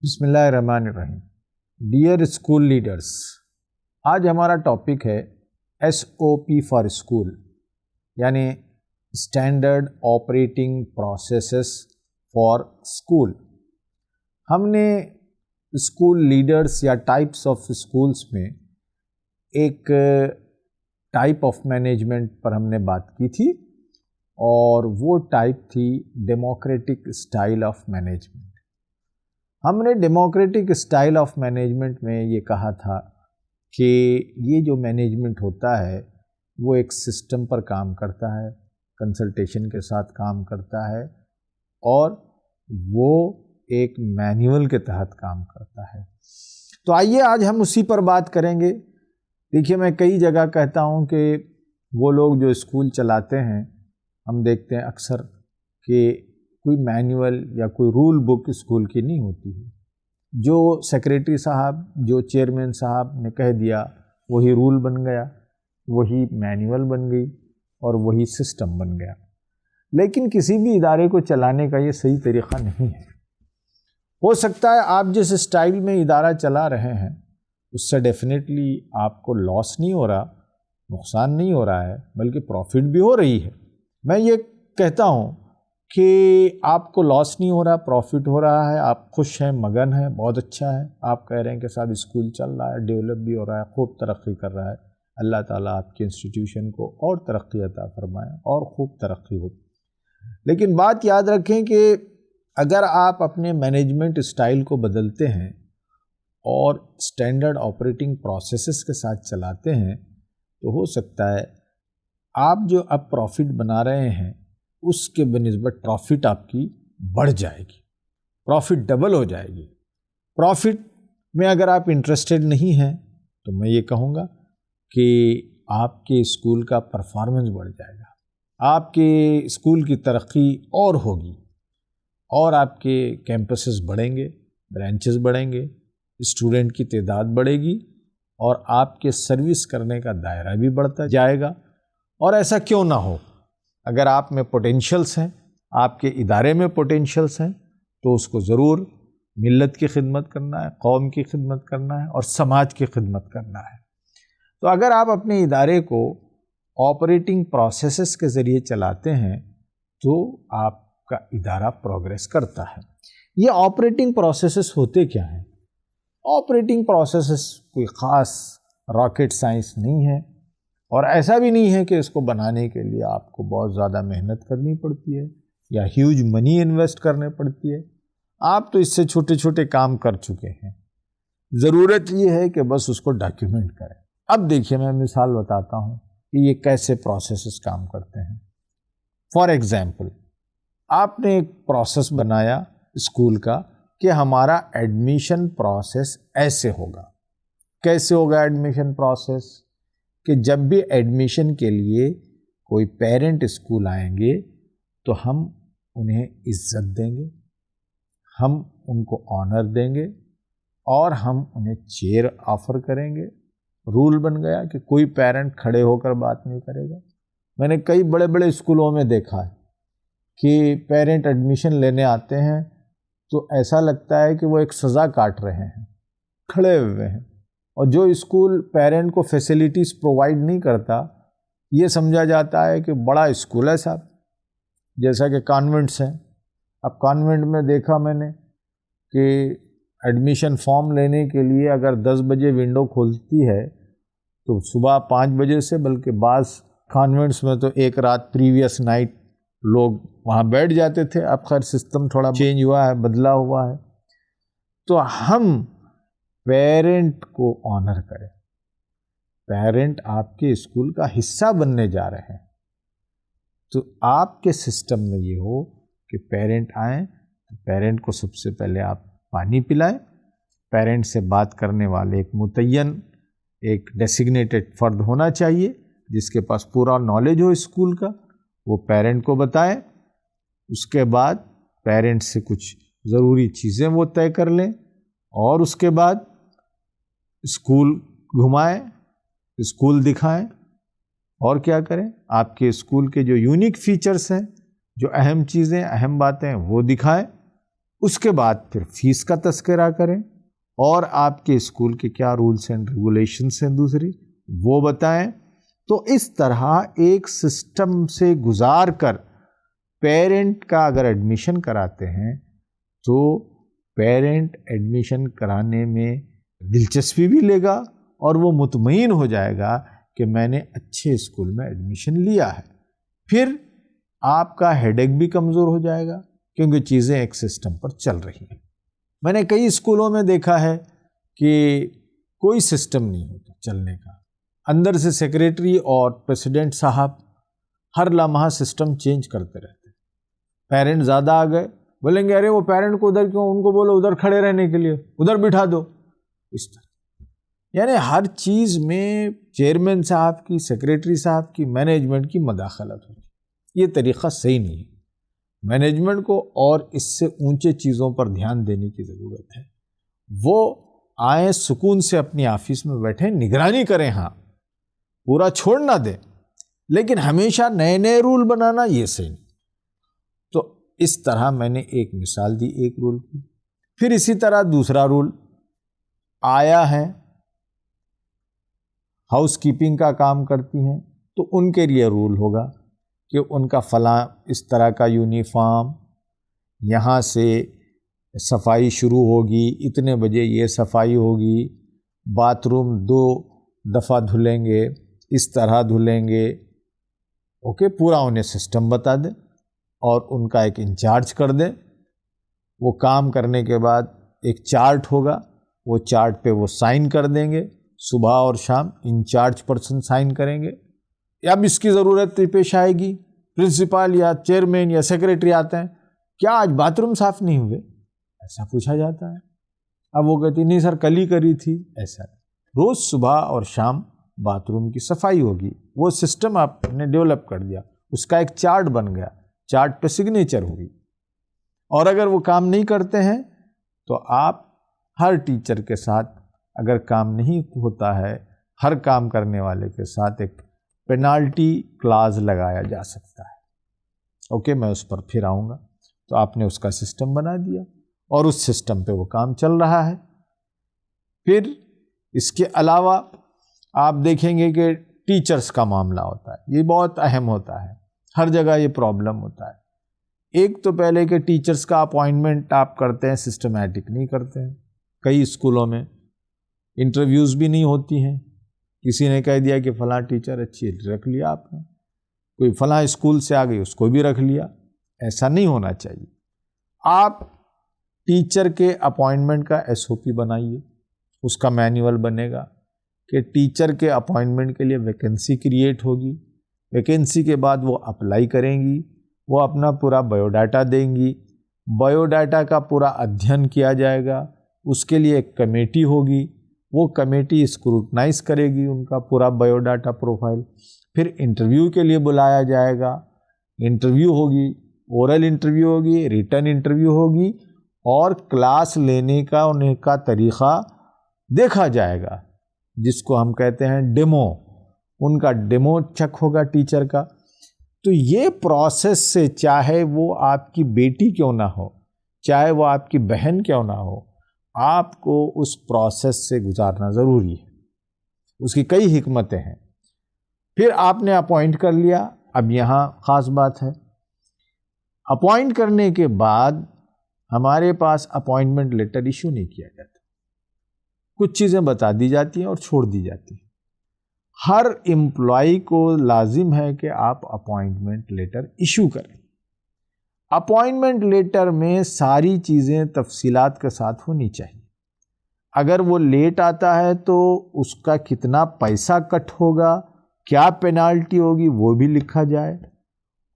بسم اللہ الرحمن الرحیم۔ ڈیئر اسکول لیڈرز، آج ہمارا ٹاپک ہے SOP فار اسکول، یعنی standard operating processes for school. ہم نے اسکول لیڈرز یا ٹائپس آف اسکولس میں ایک ٹائپ آف مینجمنٹ پر ہم نے بات کی تھی، اور وہ ٹائپ تھی ڈیموکریٹک اسٹائل آف مینجمنٹ۔ ہم نے ڈیموکریٹک اسٹائل آف مینجمنٹ میں یہ کہا تھا کہ یہ جو مینجمنٹ ہوتا ہے وہ ایک سسٹم پر کام کرتا ہے، کنسلٹیشن کے ساتھ کام کرتا ہے، اور وہ ایک مینیول کے تحت کام کرتا ہے۔ تو آئیے آج ہم اسی پر بات کریں گے۔ دیکھیے، میں کئی جگہ کہتا ہوں کہ وہ لوگ جو اسکول چلاتے ہیں، ہم دیکھتے ہیں اکثر کہ کوئی مینیول یا کوئی رول بک اسکول کی نہیں ہوتی ہے۔ جو سیکریٹری صاحب، جو چیئرمین صاحب نے کہہ دیا وہی رول بن گیا، وہی مینیول بن گئی، اور وہی سسٹم بن گیا۔ لیکن کسی بھی ادارے کو چلانے کا یہ صحیح طریقہ نہیں ہے۔ ہو سکتا ہے آپ جس اسٹائل میں ادارہ چلا رہے ہیں اس سے ڈیفینیٹلی آپ کو لاس نہیں ہو رہا، نقصان نہیں ہو رہا ہے، بلکہ پروفٹ بھی ہو رہی ہے۔ میں یہ کہتا ہوں کہ آپ کو لاس نہیں ہو رہا، پروفٹ ہو رہا ہے، آپ خوش ہیں، مگن ہیں، بہت اچھا ہے۔ آپ کہہ رہے ہیں کہ صاحب اسکول چل رہا ہے، ڈیولپ بھی ہو رہا ہے، خوب ترقی کر رہا ہے۔ اللہ تعالیٰ آپ کے انسٹیٹیوشن کو اور ترقی عطا فرمائے اور خوب ترقی ہو۔ لیکن بات یاد رکھیں کہ اگر آپ اپنے مینجمنٹ اسٹائل کو بدلتے ہیں اور اسٹینڈرڈ آپریٹنگ پروسیسز کے ساتھ چلاتے ہیں، تو ہو سکتا ہے آپ جو اب پروفٹ بنا رہے ہیں اس کے بنسبت پروفٹ آپ کی بڑھ جائے گی، پروفٹ ڈبل ہو جائے گی۔ پروفٹ میں اگر آپ انٹرسٹڈ نہیں ہیں تو میں یہ کہوں گا کہ آپ کے اسکول کا پرفارمنس بڑھ جائے گا، آپ کے اسکول کی ترقی اور ہوگی، اور آپ کے کیمپسز بڑھیں گے، برانچز بڑھیں گے، اسٹوڈنٹ کی تعداد بڑھے گی، اور آپ کے سروس کرنے کا دائرہ بھی بڑھتا جائے گا۔ اور ایسا کیوں نہ ہو؟ اگر آپ میں پوٹینشیلس ہیں، آپ کے ادارے میں پوٹینشیلس ہیں، تو اس کو ضرور ملت کی خدمت کرنا ہے، قوم کی خدمت کرنا ہے، اور سماج کی خدمت کرنا ہے۔ تو اگر آپ اپنے ادارے کو آپریٹنگ پروسیسز کے ذریعے چلاتے ہیں تو آپ کا ادارہ پروگریس کرتا ہے۔ یہ آپریٹنگ پروسیسز ہوتے کیا ہیں؟ آپریٹنگ پروسیسز کوئی خاص راکٹ سائنس نہیں ہے، اور ایسا بھی نہیں ہے کہ اس کو بنانے کے لیے آپ کو بہت زیادہ محنت کرنی پڑتی ہے یا ہیوج منی انویسٹ کرنے پڑتی ہے۔ آپ تو اس سے چھوٹے چھوٹے کام کر چکے ہیں، ضرورت یہ ہے کہ بس اس کو ڈاکیومنٹ کریں۔ اب دیکھیے، میں مثال بتاتا ہوں کہ یہ کیسے پروسیسز کام کرتے ہیں۔ فار ایگزامپل، آپ نے ایک پروسیس بنایا اسکول کا کہ ہمارا ایڈمیشن پروسیس ایسے ہوگا۔ کیسے ہوگا ایڈمیشن پروسیس؟ کہ جب بھی ایڈمیشن کے لیے کوئی پیرنٹ اسکول آئیں گے تو ہم انہیں عزت دیں گے، ہم ان کو آنر دیں گے، اور ہم انہیں چیئر آفر کریں گے۔ رول بن گیا کہ کوئی پیرنٹ کھڑے ہو کر بات نہیں کرے گا۔ میں نے کئی بڑے بڑے اسکولوں میں دیکھا ہے کہ پیرنٹ ایڈمیشن لینے آتے ہیں تو ایسا لگتا ہے کہ وہ ایک سزا کاٹ رہے ہیں، کھڑے ہوئے ہیں۔ اور جو اسکول پیرنٹ کو فیسلٹیز پرووائڈ نہیں کرتا، یہ سمجھا جاتا ہے کہ بڑا اسکول ہے صاحب، جیسا کہ کانوینٹس ہیں۔ اب کانوینٹ میں دیکھا میں نے کہ ایڈمیشن فارم لینے کے لیے اگر 10 بجے ونڈو کھولتی ہے تو صبح 5 بجے سے، بلکہ بعض کانوینٹس میں تو ایک رات پریویس نائٹ لوگ وہاں بیٹھ جاتے تھے۔ اب خیر سسٹم تھوڑا چینج ہوا ہے، بدلا ہوا ہے۔ تو ہم پیرنٹ کو آنر کریں۔ پیرنٹ آپ کے اسکول کا حصہ بننے جا رہے ہیں، تو آپ کے سسٹم میں یہ ہو کہ پیرنٹ آئیں تو پیرنٹ کو سب سے پہلے آپ پانی پلائیں۔ پیرنٹ سے بات کرنے والے ایک متعین، ایک ڈیسیگنیٹڈ فرد ہونا چاہیے جس کے پاس پورا نالج ہو اسکول کا، وہ پیرنٹ کو بتائیں۔ اس کے بعد پیرنٹ سے کچھ ضروری چیزیں وہ طے کر لیں، اور اس کے بعد اسکول گھمائیں، اسکول دکھائیں، اور کیا کریں؟ آپ کے اسکول کے جو یونیک فیچرز ہیں، جو اہم چیزیں، اہم باتیں وہ دکھائیں۔ اس کے بعد پھر فیس کا تذکرہ کریں اور آپ کے اسکول کے کیا رولس اینڈ ریگولیشنس ہیں دوسری وہ بتائیں. تو اس طرح ایک سسٹم سے گزار کر پیرنٹ کا اگر ایڈمیشن کراتے ہیں تو پیرنٹ ایڈمیشن کرانے میں دلچسپی بھی لے گا اور وہ مطمئن ہو جائے گا کہ میں نے اچھے اسکول میں ایڈمیشن لیا ہے. پھر آپ کا ہیڈیک بھی کمزور ہو جائے گا کیونکہ چیزیں ایک سسٹم پر چل رہی ہیں. میں نے کئی اسکولوں میں دیکھا ہے کہ کوئی سسٹم نہیں ہوتا چلنے کا. اندر سے سیکریٹری اور پریسیڈنٹ صاحب ہر لمحہ سسٹم چینج کرتے رہتے ہیں. پیرنٹ زیادہ آ گئے بولیں گے ارے وہ پیرنٹ کو ادھر کیوں، ان کو بولو ادھر کھڑے رہنے کے لیے، ادھر بٹھا دو. اس طرح یعنی ہر چیز میں چیئرمین صاحب کی، سیکریٹری صاحب کی، مینجمنٹ کی مداخلت ہوتی ہے. یہ طریقہ صحیح نہیں ہے. مینجمنٹ کو اور اس سے اونچے چیزوں پر دھیان دینے کی ضرورت ہے. وہ آئیں سکون سے اپنی آفس میں بیٹھیں، نگرانی کریں، ہاں پورا چھوڑ نہ دیں، لیکن ہمیشہ نئے نئے رول بنانا یہ صحیح نہیں. تو اس طرح میں نے ایک مثال دی ایک رول کی. پھر اسی طرح دوسرا رول آیا ہے ہاؤس کیپنگ کا کام کرتی ہیں تو ان کے لیے رول ہوگا کہ ان کا فلاں اس طرح کا یونیفارم، یہاں سے صفائی شروع ہوگی، اتنے بجے یہ صفائی ہوگی، باتھ روم 2 دفعہ دھلیں گے، اس طرح دھلیں گے. اوکے، پورا انہیں سسٹم بتا دیں اور ان کا ایک انچارج کر دیں. وہ کام کرنے کے بعد ایک چارٹ ہوگا، وہ چارٹ پہ وہ سائن کر دیں گے. صبح اور شام انچارج پرسن سائن کریں گے. اب اس کی ضرورت پیش آئے گی، پرنسپل یا چیئرمین یا سیکریٹری آتے ہیں، کیا آج باتھ روم صاف نہیں ہوئے، ایسا پوچھا جاتا ہے. اب وہ کہتی نہیں سر کل ہی کری تھی. ایسا روز صبح اور شام باتھ روم کی صفائی ہوگی. وہ سسٹم آپ نے ڈیولپ کر دیا، اس کا ایک چارٹ بن گیا، چارٹ پہ سگنیچر ہوگی. اور اگر وہ کام نہیں کرتے ہیں تو آپ ہر ٹیچر کے ساتھ اگر کام نہیں ہوتا ہے، ہر کام کرنے والے کے ساتھ ایک پینالٹی کلاز لگایا جا سکتا ہے. اوکے، میں اس پر پھر آؤں گا. تو آپ نے اس کا سسٹم بنا دیا اور اس سسٹم پہ وہ کام چل رہا ہے. پھر اس کے علاوہ آپ دیکھیں گے کہ ٹیچرز کا معاملہ ہوتا ہے، یہ بہت اہم ہوتا ہے. ہر جگہ یہ پرابلم ہوتا ہے. ایک تو پہلے کہ ٹیچرز کا اپوائنٹمنٹ آپ کرتے ہیں، سسٹمیٹک نہیں کرتے ہیں. کئی اسکولوں میں انٹرویوز بھی نہیں ہوتی ہیں. کسی نے کہہ دیا کہ فلاں ٹیچر اچھی رکھ لیا آپ نے، کوئی فلاں اسکول سے آ گئی اس کو بھی رکھ لیا. ایسا نہیں ہونا چاہیے. آپ ٹیچر کے اپوائنٹمنٹ کا SOP بنائیے. اس کا مینیول بنے گا کہ ٹیچر کے اپوائنٹمنٹ کے لیے ویکنسی کریٹ ہوگی. ویکنسی کے بعد وہ اپلائی کریں گی، وہ اپنا پورا بایو ڈاٹا دیں گی. بایو ڈاٹا کا پورا ادھین کیا جائے گا. اس کے لیے ایک کمیٹی ہوگی، وہ کمیٹی اسکروٹنائز کرے گی ان کا پورا بایو ڈاٹا پروفائل. پھر انٹرویو کے لیے بلایا جائے گا. انٹرویو ہوگی، اورل انٹرویو ہوگی، ریٹن انٹرویو ہوگی اور کلاس لینے کا انہیں کا طریقہ دیکھا جائے گا، جس کو ہم کہتے ہیں ڈیمو. ان کا ڈیمو چیک ہوگا ٹیچر کا. تو یہ پروسیس سے چاہے وہ آپ کی بیٹی کیوں نہ ہو، چاہے وہ آپ کی بہن کیوں نہ ہو، آپ کو اس پروسیس سے گزارنا ضروری ہے. اس کی کئی حکمتیں ہیں. پھر آپ نے اپوائنٹ کر لیا. اب یہاں خاص بات ہے، اپوائنٹ کرنے کے بعد ہمارے پاس اپوائنٹمنٹ لیٹر ایشو نہیں کیا جاتا. کچھ چیزیں بتا دی جاتی ہیں اور چھوڑ دی جاتی ہیں. ہر امپلائی کو لازم ہے کہ آپ اپوائنٹمنٹ لیٹر ایشو کریں. اپوائنٹمنٹ لیٹر میں ساری چیزیں تفصیلات کے ساتھ ہونی چاہیے. اگر وہ لیٹ آتا ہے تو اس کا کتنا پیسہ کٹ ہوگا، کیا پینالٹی ہوگی، وہ بھی لکھا جائے.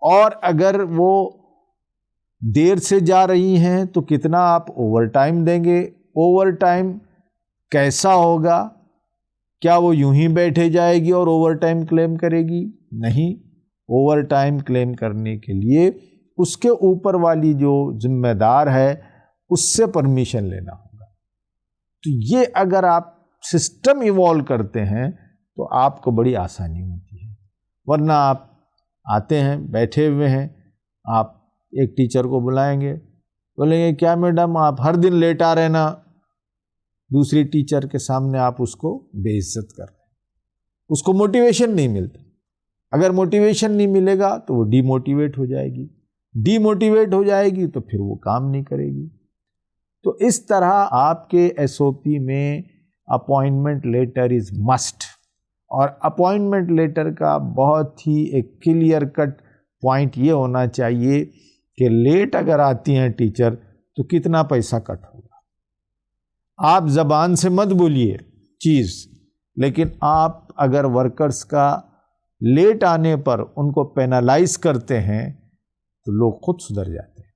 اور اگر وہ دیر سے جا رہی ہیں تو کتنا آپ اوور ٹائم دیں گے، اوور ٹائم کیسا ہوگا، کیا وہ یوں ہی بیٹھے جائے گی اور اوور ٹائم کلیم کرے گی؟ نہیں. اوور ٹائم کلیم کرنے کے لیے اس کے اوپر والی جو ذمہ دار ہے اس سے پرمیشن لینا ہوگا. تو یہ اگر آپ سسٹم ایوالو کرتے ہیں تو آپ کو بڑی آسانی ہوتی ہے. ورنہ آپ آتے ہیں، بیٹھے ہوئے ہیں، آپ ایک ٹیچر کو بلائیں گے، بولیں گے کیا میڈم آپ ہر دن لیٹ آ رہے نا، دوسری ٹیچر کے سامنے آپ اس کو بے عزت کر رہے ہیں، اس کو موٹیویشن نہیں ملتا. اگر موٹیویشن نہیں ملے گا تو وہ ڈی موٹیویٹ ہو جائے گی، ڈی موٹیویٹ ہو جائے گی تو پھر وہ کام نہیں کرے گی. تو اس طرح آپ کے ایس او پی میں اپوائنٹمنٹ لیٹر از مسٹ، اور اپوائنٹمنٹ لیٹر کا بہت ہی ایک کلیئر کٹ پوائنٹ یہ ہونا چاہیے کہ لیٹ اگر آتی ہیں ٹیچر تو کتنا پیسہ کٹ ہوگا. آپ زبان سے مت بولیے چیز، لیکن آپ اگر ورکرز کا لیٹ آنے پر ان کو پینالائز کرتے ہیں تو لوگ خود سدھر جاتے ہیں،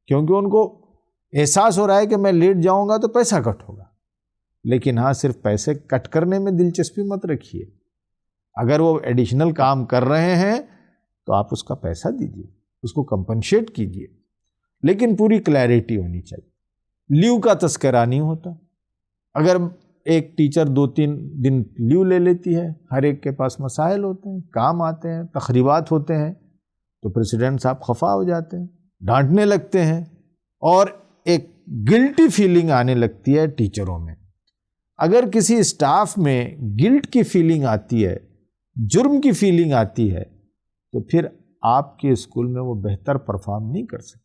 کیونکہ ان کو احساس ہو رہا ہے کہ میں لیٹ جاؤں گا تو پیسہ کٹ ہوگا. لیکن ہاں صرف پیسے کٹ کرنے میں دلچسپی مت رکھیے، اگر وہ ایڈیشنل کام کر رہے ہیں تو آپ اس کا پیسہ دیجیے، اس کو کمپنشیٹ کیجیے، لیکن پوری کلیئرٹی ہونی چاہیے. لیو کا تذکرہ نہیں ہوتا. اگر ایک ٹیچر 2-3 دن لیو لے لیتی ہے، ہر ایک کے پاس مسائل ہوتے ہیں، کام آتے ہیں، تقریبات ہوتے ہیں، تو پریزیڈنٹ صاحب خفا ہو جاتے ہیں، ڈانٹنے لگتے ہیں، اور ایک گلٹی فیلنگ آنے لگتی ہے ٹیچروں میں. اگر کسی اسٹاف میں گلٹ کی فیلنگ آتی ہے، جرم کی فیلنگ آتی ہے، تو پھر آپ کے اسکول میں وہ بہتر پرفارم نہیں کر سکتے.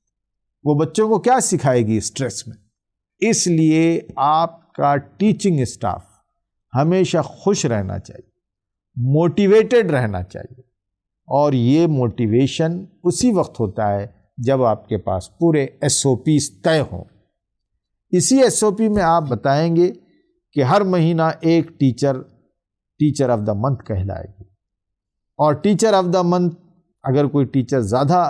وہ بچوں کو کیا سکھائے گی اسٹریس میں؟ اس لیے آپ کا ٹیچنگ اسٹاف ہمیشہ خوش رہنا چاہیے، موٹیویٹڈ رہنا چاہیے، اور یہ موٹیویشن اسی وقت ہوتا ہے جب آپ کے پاس پورے ایس او پیز طے ہوں. اسی ایس او پی میں آپ بتائیں گے کہ ہر مہینہ ایک ٹیچر آف دا منتھ کہلائے گی، اور ٹیچر آف دا منتھ اگر کوئی ٹیچر زیادہ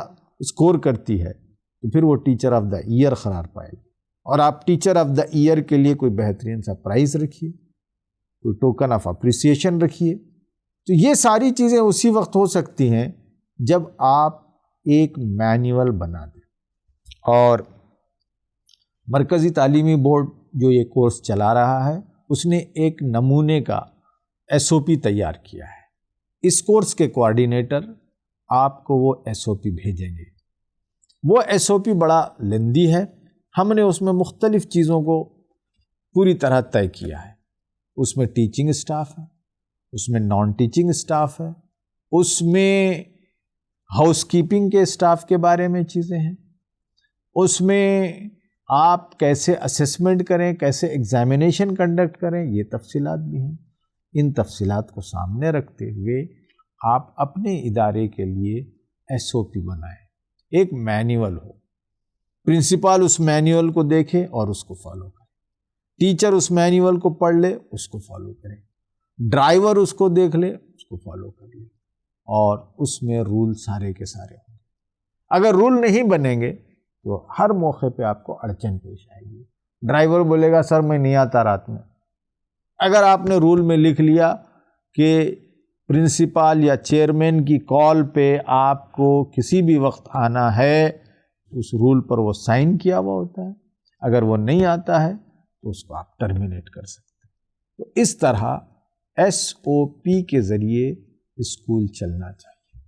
اسکور کرتی ہے تو پھر وہ ٹیچر آف دا ایئر قرار پائے گی. اور آپ ٹیچر آف دا ایئر کے لیے کوئی بہترین سا پرائز رکھیے، کوئی ٹوکن آف اپریسیشن رکھیے. تو یہ ساری چیزیں اسی وقت ہو سکتی ہیں جب آپ ایک مینیول بنا دیں. اور مرکزی تعلیمی بورڈ جو یہ کورس چلا رہا ہے اس نے ایک نمونے کا ایس او پی تیار کیا ہے. اس کورس کے کوآرڈینیٹر آپ کو وہ ایس او پی بھیجیں گے. وہ ایس او پی بڑا لیندی ہے، ہم نے اس میں مختلف چیزوں کو پوری طرح طے کیا ہے. اس میں ٹیچنگ اسٹاف ہے، اس میں نان ٹیچنگ اسٹاف ہے، اس میں ہاؤس کیپنگ کے اسٹاف کے بارے میں چیزیں ہیں، اس میں آپ کیسے اسیسمنٹ کریں، کیسے ایگزامینیشن کنڈکٹ کریں، یہ تفصیلات بھی ہیں. ان تفصیلات کو سامنے رکھتے ہوئے آپ اپنے ادارے کے لیے ایس او پی بنائیں، ایک مینیول ہو. پرنسپل اس مینیول کو دیکھے اور اس کو فالو کرے، ٹیچر اس مینیول کو پڑھ لے، اس کو فالو کرے، ڈرائیور اس کو دیکھ لے، اس کو فالو کر لے، اور اس میں رول سارے کے سارے ہوں گے. اگر رول نہیں بنیں گے تو ہر موقع پہ آپ کو اڑچن پیش آئے گی. ڈرائیور بولے گا سر میں نہیں آتا رات میں. اگر آپ نے رول میں لکھ لیا کہ پرنسپل یا چیئرمین کی کال پہ آپ کو کسی بھی وقت آنا ہے، اس رول پر وہ سائن کیا ہوا ہوتا ہے. اگر وہ نہیں آتا ہے تو اس کو آپ ٹرمینیٹ کر سکتے ہیں. تو اس طرح ایس او پی کے ذریعے اسکول چلنا چاہیے.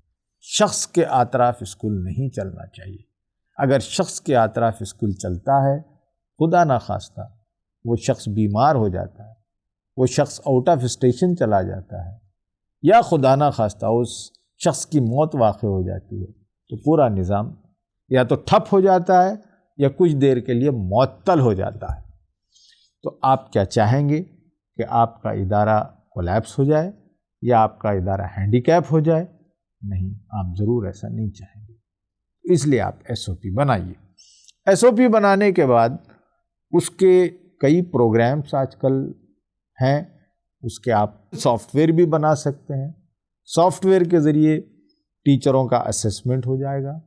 شخص کے اطراف اسکول نہیں چلنا چاہیے. اگر شخص کے اطراف اسکول چلتا ہے، خدا نخواستہ وہ شخص بیمار ہو جاتا ہے، وہ شخص آؤٹ آف اسٹیشن چلا جاتا ہے، یا خدا نخواستہ اس شخص کی موت واقع ہو جاتی ہے، تو پورا نظام یا تو ٹھپ ہو جاتا ہے یا کچھ دیر کے لیے معطل ہو جاتا ہے. تو آپ کیا چاہیں گے کہ آپ کا ادارہ کولیپس ہو جائے یا آپ کا ادارہ ہینڈی کیپ ہو جائے؟ نہیں، آپ ضرور ایسا نہیں چاہیں گے. اس لیے آپ ایس او پی بنائیے. ایس او پی بنانے کے بعد اس کے کئی پروگرامس آج کل ہیں، اس کے آپ سافٹ ویئر بھی بنا سکتے ہیں. سافٹ ویئر کے ذریعے ٹیچروں کا اسیسمنٹ ہو جائے گا.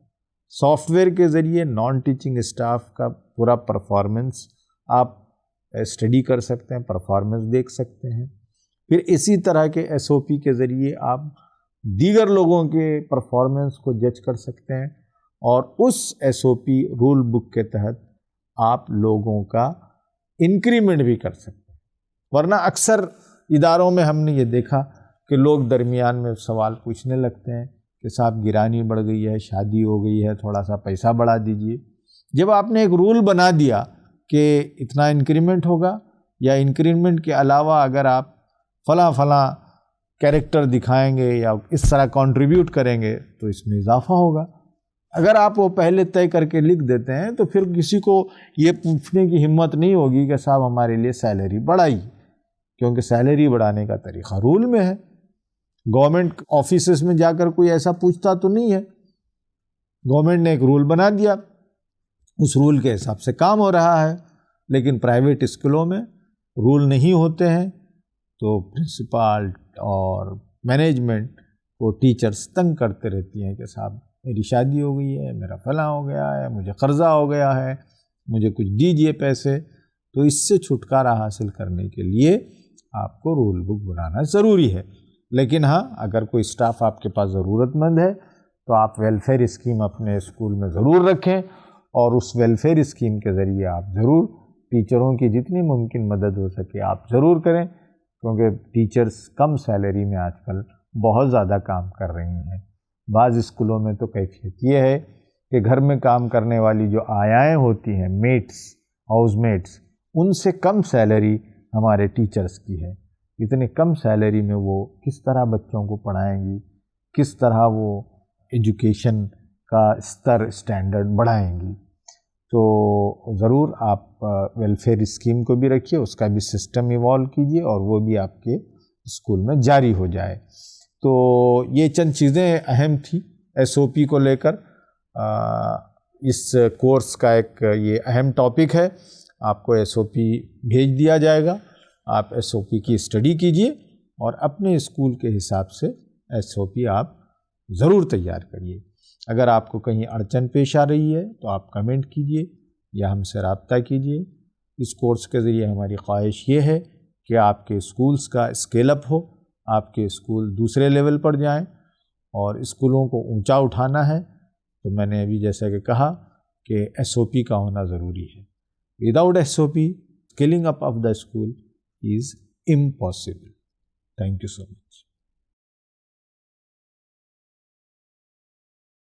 سافٹ ویئر کے ذریعے نان ٹیچنگ اسٹاف کا پورا پرفارمنس آپ اسٹڈی کر سکتے ہیں، پرفارمنس دیکھ سکتے ہیں. پھر اسی طرح کے ایس او پی کے ذریعے آپ دیگر لوگوں کے پرفارمنس کو جج کر سکتے ہیں، اور اس ایس او پی رول بک کے تحت آپ لوگوں کا انکریمنٹ بھی کر سکتے ہیں. ورنہ اکثر اداروں میں ہم نے یہ دیکھا کہ لوگ درمیان میں سوال پوچھنے لگتے ہیں کہ صاحب گرانی بڑھ گئی ہے، شادی ہو گئی ہے، تھوڑا سا پیسہ بڑھا دیجئے. جب آپ نے ایک رول بنا دیا کہ اتنا انکریمنٹ ہوگا، یا انکریمنٹ کے علاوہ اگر آپ فلاں فلاں کیریکٹر دکھائیں گے یا اس طرح کنٹریبیوٹ کریں گے تو اس میں اضافہ ہوگا. اگر آپ وہ پہلے طے کر کے لکھ دیتے ہیں تو پھر کسی کو یہ پوچھنے کی ہمت نہیں ہوگی کہ صاحب ہمارے لیے سیلری بڑھائی، کیونکہ سیلری بڑھانے کا طریقہ رول میں ہے. گورنمنٹ آفیسز میں جا کر کوئی ایسا پوچھتا تو نہیں ہے. گورنمنٹ نے ایک رول بنا دیا، اس رول کے حساب سے کام ہو رہا ہے. لیکن پرائیویٹ اسکولوں میں رول نہیں ہوتے ہیں تو پرنسپال اور مینجمنٹ کو ٹیچرز تنگ کرتے رہتی ہیں کہ صاحب میری شادی ہو گئی ہے، میرا فلاں ہو گیا ہے، مجھے قرضہ ہو گیا ہے، مجھے کچھ دیجئے پیسے. تو اس سے چھٹکارا حاصل کرنے کے لیے آپ کو رول بک بنانا ضروری ہے. لیکن ہاں، اگر کوئی اسٹاف آپ کے پاس ضرورت مند ہے تو آپ ویلفیئر اسکیم اپنے اسکول میں ضرور رکھیں، اور اس ویلفیئر اسکیم کے ذریعے آپ ضرور ٹیچروں کی جتنی ممکن مدد ہو سکے آپ ضرور کریں، کیونکہ ٹیچرز کم سیلری میں آج کل بہت زیادہ کام کر رہی ہیں. بعض اسکولوں میں تو کیفیت یہ ہے کہ گھر میں کام کرنے والی جو آیائیں ہوتی ہیں، میٹس، ہاؤس میٹس، ان سے کم سیلری ہمارے ٹیچرز کی ہے. اتنے کم سیلری میں وہ کس طرح بچوں کو پڑھائیں گی، کس طرح وہ ایجوکیشن کا اسٹینڈرڈ بڑھائیں گی. تو ضرور آپ ویلفیئر اسکیم کو بھی رکھیے، اس کا بھی سسٹم ایوالو کیجیے اور وہ بھی آپ کے اسکول میں جاری ہو جائے. تو یہ چند چیزیں اہم تھیں ایس او پی کو لے کر. اس کورس کا ایک یہ اہم ٹاپک ہے. آپ کو ایس او پی بھیج دیا جائے گا، آپ ایس او پی کی اسٹڈی کیجیے اور اپنے اسکول کے حساب سے ایس او پی آپ ضرور تیار کریے. اگر آپ کو کہیں اڑچن پیش آ رہی ہے تو آپ کمنٹ کیجیے یا ہم سے رابطہ کیجیے. اس کورس کے ذریعے ہماری خواہش یہ ہے کہ آپ کے اسکولز کا اسکیل اپ ہو، آپ کے اسکول دوسرے لیول پر جائیں، اور اسکولوں کو اونچا اٹھانا ہے تو میں نے ابھی جیسا کہ کہا کہ ایس او پی کا ہونا ضروری ہے. Without S O P scaling up of the school is impossible. Thank you so much.